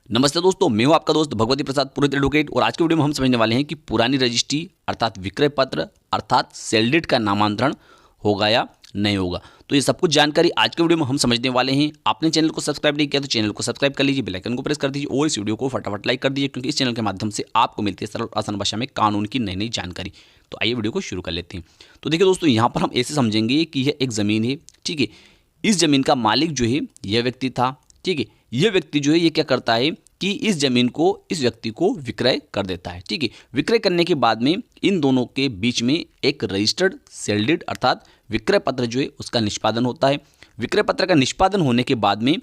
नमस्ते दोस्तों, मैं हूं आपका दोस्त भगवती प्रसाद पुरोहित एडवोकेट। और आज के वीडियो में हम समझने वाले हैं कि पुरानी रजिस्ट्री अर्थात विक्रय पत्र अर्थात सेल डीड का नामांतरण होगा या नहीं होगा। तो ये सब कुछ जानकारी आज के वीडियो में हम समझने वाले हैं। आपने चैनल को सब्सक्राइब नहीं किया तो चैनल को सब्सक्राइब कर लीजिए, बेल आइकन को प्रेस कर दीजिए और इस वीडियो को फटाफट लाइक कर दीजिए, क्योंकि इस चैनल के माध्यम से आपको मिलती है सरल और आसान भाषा में कानून की नई नई जानकारी। तो आइए वीडियो को शुरू कर लेते हैं। तो देखिए दोस्तों, यहाँ पर हम ऐसे समझेंगे कि यह एक ज़मीन है, ठीक है। इस ज़मीन का मालिक जो है यह व्यक्ति था, ठीक है। यह व्यक्ति जो है ये क्या करता है कि इस जमीन को इस व्यक्ति को विक्रय कर देता है, ठीक है। विक्रय करने के बाद में इन दोनों के बीच में एक रजिस्टर्ड सेल डीड अर्थात विक्रय पत्र जो है उसका निष्पादन होता है। विक्रय पत्र का निष्पादन होने के बाद में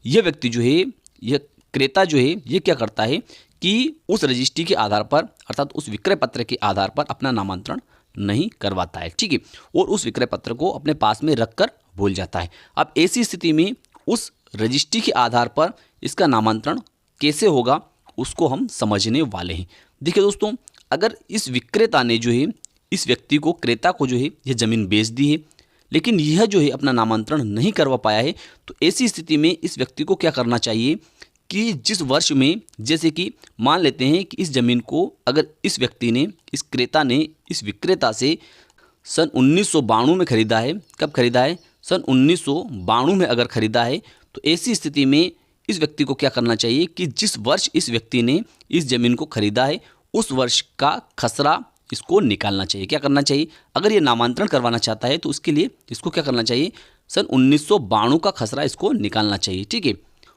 यह व्यक्ति जो है, यह क्रेता जो है, ये क्या करता है कि उस रजिस्ट्री के आधार पर अर्थात उस विक्रय पत्र के आधार पर अपना नामांतरण नहीं करवाता है, ठीक है। और उस विक्रय पत्र को अपने पास में रखकर भूल जाता है। अब ऐसी स्थिति में उस रजिस्ट्री के आधार पर इसका नामांतरण कैसे होगा उसको हम समझने वाले हैं। देखिए दोस्तों, अगर इस विक्रेता ने जो है इस व्यक्ति को, क्रेता को जो है यह ज़मीन बेच दी है, लेकिन यह जो है अपना नामांतरण नहीं करवा पाया है, तो ऐसी स्थिति में इस व्यक्ति को क्या करना चाहिए कि जिस वर्ष में, जैसे कि मान लेते हैं कि इस ज़मीन को अगर इस व्यक्ति ने, इस क्रेता ने इस विक्रेता से सन 1992 में खरीदा है। कब खरीदा है? सन 1992 में अगर खरीदा है, तो ऐसी स्थिति में इस व्यक्ति को क्या करना चाहिए कि जिस वर्ष इस व्यक्ति ने इस ज़मीन को खरीदा है उस वर्ष का खसरा इसको निकालना चाहिए। क्या करना चाहिए? अगर ये नामांतरण करवाना चाहता है तो उसके लिए इसको क्या करना चाहिए? सन 1992 का खसरा इसको निकालना चाहिए, ठीक है।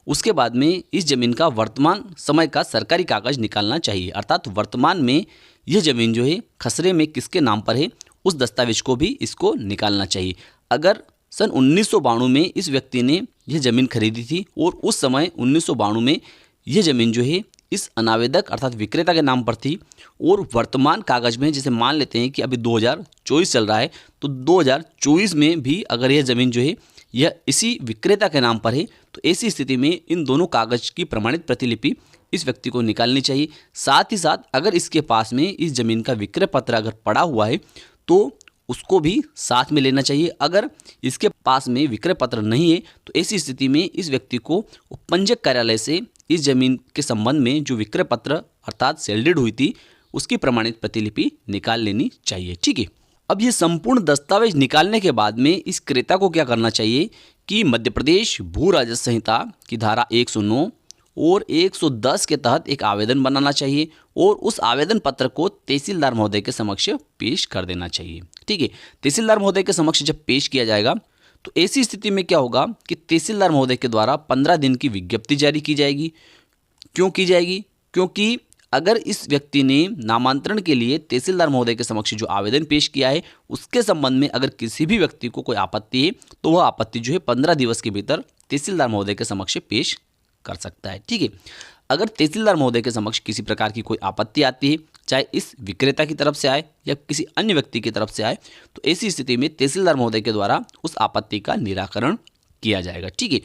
उसके बाद में इस ज़मीन का वर्तमान समय का सरकारी कागज निकालना चाहिए, अर्थात वर्तमान में यह ज़मीन जो है खसरे में किसके नाम पर है उस दस्तावेज को भी इसको निकालना चाहिए। अगर सन 1992 में इस व्यक्ति ने यह ज़मीन खरीदी थी और उस समय 1992 में यह ज़मीन जो है इस अनावेदक अर्थात विक्रेता के नाम पर थी, और वर्तमान कागज में जैसे मान लेते हैं कि अभी 2024 चल रहा है, तो 2024 में भी अगर यह ज़मीन जो है यह इसी विक्रेता के नाम पर है, तो ऐसी स्थिति में इन दोनों कागज की प्रमाणित प्रतिलिपि इस व्यक्ति को निकालनी चाहिए। साथ ही साथ अगर इसके पास में इस ज़मीन का विक्रय पत्र अगर पड़ा हुआ है तो उसको भी साथ में लेना चाहिए। अगर इसके पास में विक्रय पत्र नहीं है तो ऐसी स्थिति में इस व्यक्ति को उपपंजीयक कार्यालय से इस जमीन के संबंध में जो विक्रय पत्र अर्थात सेल डीड हुई थी उसकी प्रमाणित प्रतिलिपि निकाल लेनी चाहिए, ठीक है। अब ये संपूर्ण दस्तावेज निकालने के बाद में इस क्रेता को क्या करना चाहिए कि मध्य प्रदेश भू राजस्व संहिता की धारा 109 और 110 के तहत एक आवेदन बनाना चाहिए और उस आवेदन पत्र को तहसीलदार महोदय के समक्ष पेश कर देना चाहिए, ठीक है। तहसीलदार महोदय के समक्ष जब पेश किया जाएगा तो ऐसी स्थिति में क्या होगा कि तहसीलदार महोदय के द्वारा 15 दिन की विज्ञप्ति जारी की जाएगी। क्यों की जाएगी? क्योंकि अगर इस व्यक्ति ने नामांतरण के लिए तहसीलदार महोदय के समक्ष जो आवेदन पेश किया है उसके संबंध में अगर किसी भी व्यक्ति को कोई आपत्ति है तो वह आपत्ति जो है 15 दिवस के भीतर तहसीलदार महोदय के समक्ष पेश कर सकता है, ठीक है। अगर तहसीलदार महोदय के समक्ष किसी प्रकार की कोई आपत्ति आती है, चाहे इस विक्रेता की तरफ से आए या किसी अन्य व्यक्ति की तरफ से आए, तो ऐसी स्थिति में तहसीलदार महोदय के द्वारा उस आपत्ति का निराकरण किया जाएगा, ठीक है।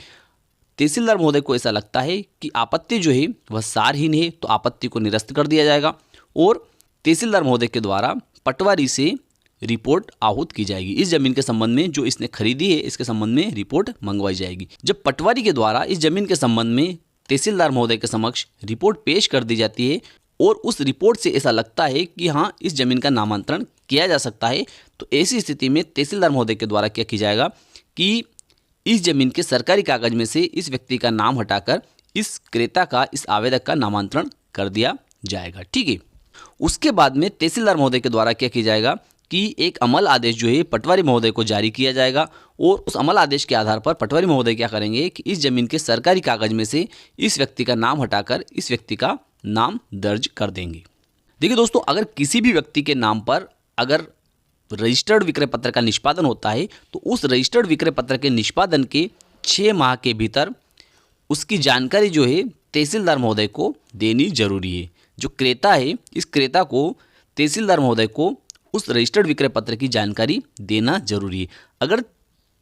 तहसीलदार महोदय को ऐसा लगता है कि आपत्ति जो है वह सारहीन है तो आपत्ति को निरस्त कर दिया जाएगा और तहसीलदार महोदय के द्वारा पटवारी से रिपोर्ट आहूत की जाएगी। इस जमीन के संबंध में जो इसने खरीदी है इसके संबंध में रिपोर्ट मंगवाई जाएगी। जब पटवारी के द्वारा इस जमीन के संबंध में तहसीलदार महोदय के समक्ष रिपोर्ट पेश कर दी जाती है और उस रिपोर्ट से ऐसा लगता है कि हाँ इस जमीन का नामांतरण किया जा सकता है, तो ऐसी स्थिति में तहसीलदार महोदय के द्वारा क्या किया जाएगा कि इस जमीन के सरकारी कागज में से इस व्यक्ति का नाम हटाकर इस क्रेता का, इस आवेदक का नामांतरण कर दिया जाएगा, ठीक है। उसके बाद में तहसीलदार महोदय के द्वारा क्या किया जाएगा कि एक अमल आदेश जो है पटवारी महोदय को जारी किया जाएगा और उस अमल आदेश के आधार पर पटवारी महोदय क्या करेंगे कि इस जमीन के सरकारी कागज में से इस व्यक्ति का नाम हटाकर इस व्यक्ति का नाम दर्ज कर देंगे। देखिए दोस्तों, अगर किसी भी व्यक्ति के नाम पर अगर रजिस्टर्ड विक्रय पत्र का निष्पादन होता है तो उस रजिस्टर्ड विक्रय पत्र के निष्पादन के 6 माह के भीतर उसकी जानकारी जो है तहसीलदार महोदय को देनी जरूरी है। जो क्रेता है, इस क्रेता को तहसीलदार महोदय को उस रजिस्टर्ड विक्रय पत्र की जानकारी देना जरूरी है। अगर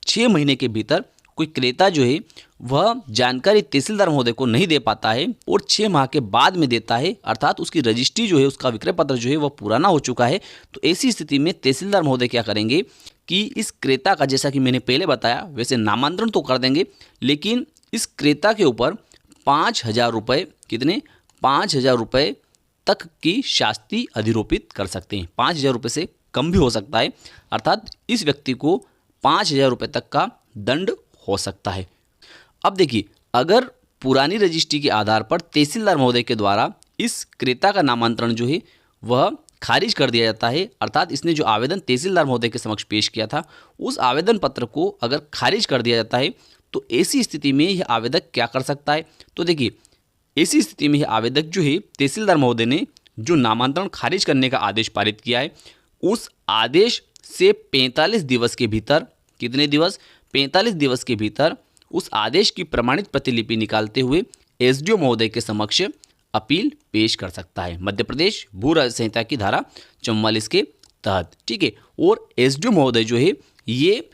6 महीने के भीतर कोई क्रेता जो है वह जानकारी तहसीलदार महोदय को नहीं दे पाता है और 6 माह के बाद में देता है, अर्थात उसकी रजिस्ट्री जो है, उसका विक्रय पत्र जो है वह पुराना हो चुका है, तो ऐसी स्थिति में तहसीलदार महोदय क्या करेंगे कि इस क्रेता का, जैसा कि मैंने पहले बताया वैसे नामांतरण तो कर देंगे, लेकिन इस क्रेता के ऊपर 5,000 रुपये, कितने, 5,000 रुपये तक की शास्ति अधिरोपित कर सकते हैं। 5,000 रुपये से कम भी हो सकता है, अर्थात इस व्यक्ति को 5,000 रुपये तक का दंड हो सकता है। अब देखिए, अगर पुरानी रजिस्ट्री के आधार पर तहसीलदार महोदय के द्वारा इस क्रेता का नामांतरण जो है वह खारिज कर दिया जाता है, अर्थात इसने जो आवेदन तहसीलदार महोदय के समक्ष पेश किया था उस आवेदन पत्र को अगर खारिज कर दिया जाता है तो ऐसी स्थिति में यह आवेदक क्या कर सकता है। तो देखिए, ऐसी स्थिति में यह आवेदक जो है तहसीलदार महोदय ने जो नामांतरण खारिज करने का आदेश पारित किया है उस आदेश से 45 दिवस के भीतर, कितने दिवस, 45 दिवस के भीतर उस आदेश की प्रमाणित प्रतिलिपि निकालते हुए एसडीओ महोदय के समक्ष अपील पेश कर सकता है, मध्य प्रदेश भू राज्य संहिता की धारा 44 के तहत। ठीक है, और एसडीओ महोदय जो है ये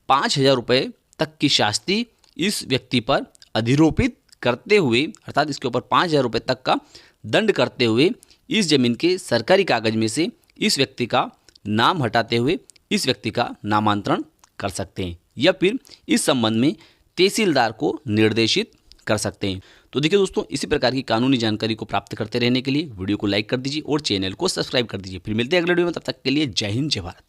5,000 रुपये तक की शास्ति इस व्यक्ति पर अधिरोपित करते हुए, अर्थात इसके ऊपर 5,000 रुपये तक का दंड करते हुए इस जमीन के सरकारी कागज में से इस व्यक्ति का नाम हटाते हुए इस व्यक्ति का नामांतरण कर सकते हैं, या फिर इस संबंध में तहसीलदार को निर्देशित कर सकते हैं। तो देखिए दोस्तों, इसी प्रकार की कानूनी जानकारी को प्राप्त करते रहने के लिए वीडियो को लाइक कर दीजिए और चैनल को सब्सक्राइब कर दीजिए। फिर मिलते हैं अगले वीडियो में, तब तक के लिए जय हिंद, जय भारत।